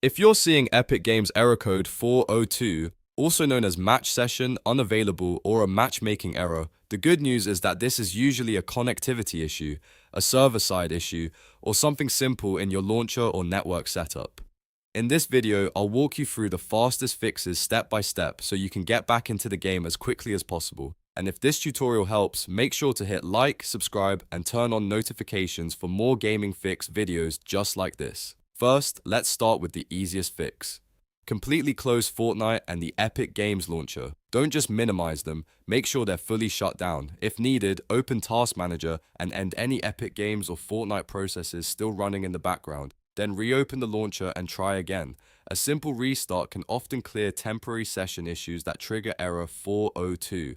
If you're seeing Epic Games error code 402, also known as match session unavailable or a matchmaking error, the good news is that this is usually a connectivity issue, a server-side issue, or something simple in your launcher or network setup. In this video, I'll walk you through the fastest fixes step by step so you can get back into the game as quickly as possible. And if this tutorial helps, make sure to hit like, subscribe, and turn on notifications for more gaming fix videos just like this. First, let's start with the easiest fix. Completely close Fortnite and the Epic Games launcher. Don't just minimize them, make sure they're fully shut down. If needed, open Task Manager and end any Epic Games or Fortnite processes still running in the background. Then reopen the launcher and try again. A simple restart can often clear temporary session issues that trigger error 402.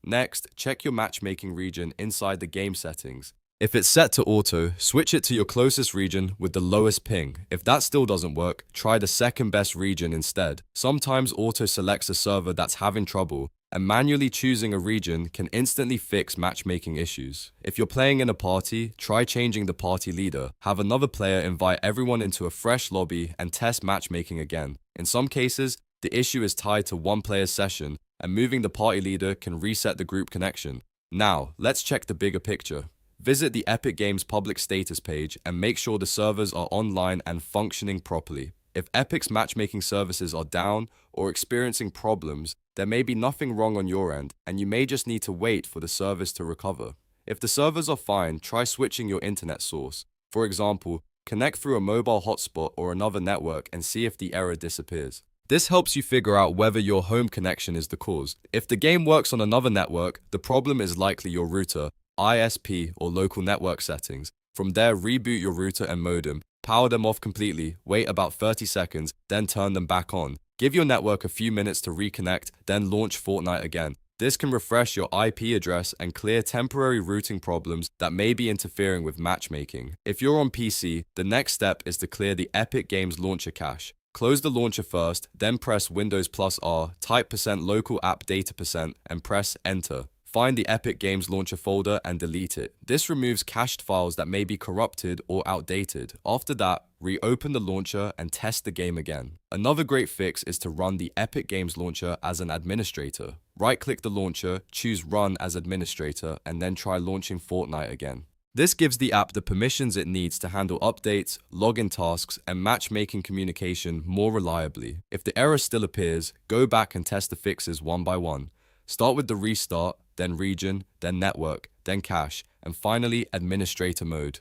Next, check your matchmaking region inside the game settings. If it's set to auto, switch it to your closest region with the lowest ping. If that still doesn't work, try the second best region instead. Sometimes auto selects a server that's having trouble, and manually choosing a region can instantly fix matchmaking issues. If you're playing in a party, try changing the party leader. Have another player invite everyone into a fresh lobby and test matchmaking again. In some cases, the issue is tied to one player's session, and moving the party leader can reset the group connection. Now, let's check the bigger picture. Visit the Epic Games public status page and make sure the servers are online and functioning properly. If Epic's matchmaking services are down or experiencing problems, there may be nothing wrong on your end, and you may just need to wait for the service to recover. If the servers are fine, try switching your internet source. For example, connect through a mobile hotspot or another network and see if the error disappears. This helps you figure out whether your home connection is the cause. If the game works on another network, the problem is likely your router, ISP, or local network settings. From there, reboot your router and modem, power them off completely, wait about 30 seconds, then turn them back on. Give your network a few minutes to reconnect, then launch Fortnite again. This can refresh your IP address and clear temporary routing problems that may be interfering with matchmaking. If you're on PC, the next step is to clear the Epic Games launcher cache. Close the launcher first, then press Windows plus R, type %local app data %, and press Enter. Find the Epic Games launcher folder and delete it. This removes cached files that may be corrupted or outdated. After that, reopen the launcher and test the game again. Another great fix is to run the Epic Games launcher as an administrator. Right-click the launcher, choose Run as administrator, and then try launching Fortnite again. This gives the app the permissions it needs to handle updates, login tasks, and matchmaking communication more reliably. If the error still appears, go back and test the fixes one by one. Start with the restart, then region, then network, then cache, and finally administrator mode.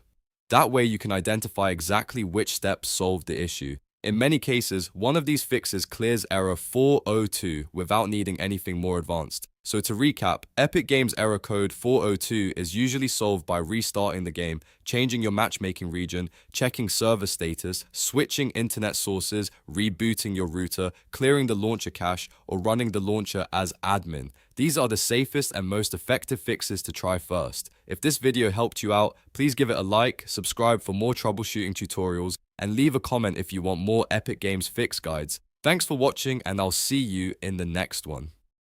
That way you can identify exactly which steps solved the issue. In many cases, one of these fixes clears error 402 without needing anything more advanced. So to recap, Epic Games error code 402 is usually solved by restarting the game, changing your matchmaking region, checking server status, switching internet sources, rebooting your router, clearing the launcher cache, or running the launcher as admin. These are the safest and most effective fixes to try first. If this video helped you out, please give it a like, subscribe for more troubleshooting tutorials, and leave a comment if you want more Epic Games fix guides. Thanks for watching, and I'll see you in the next one.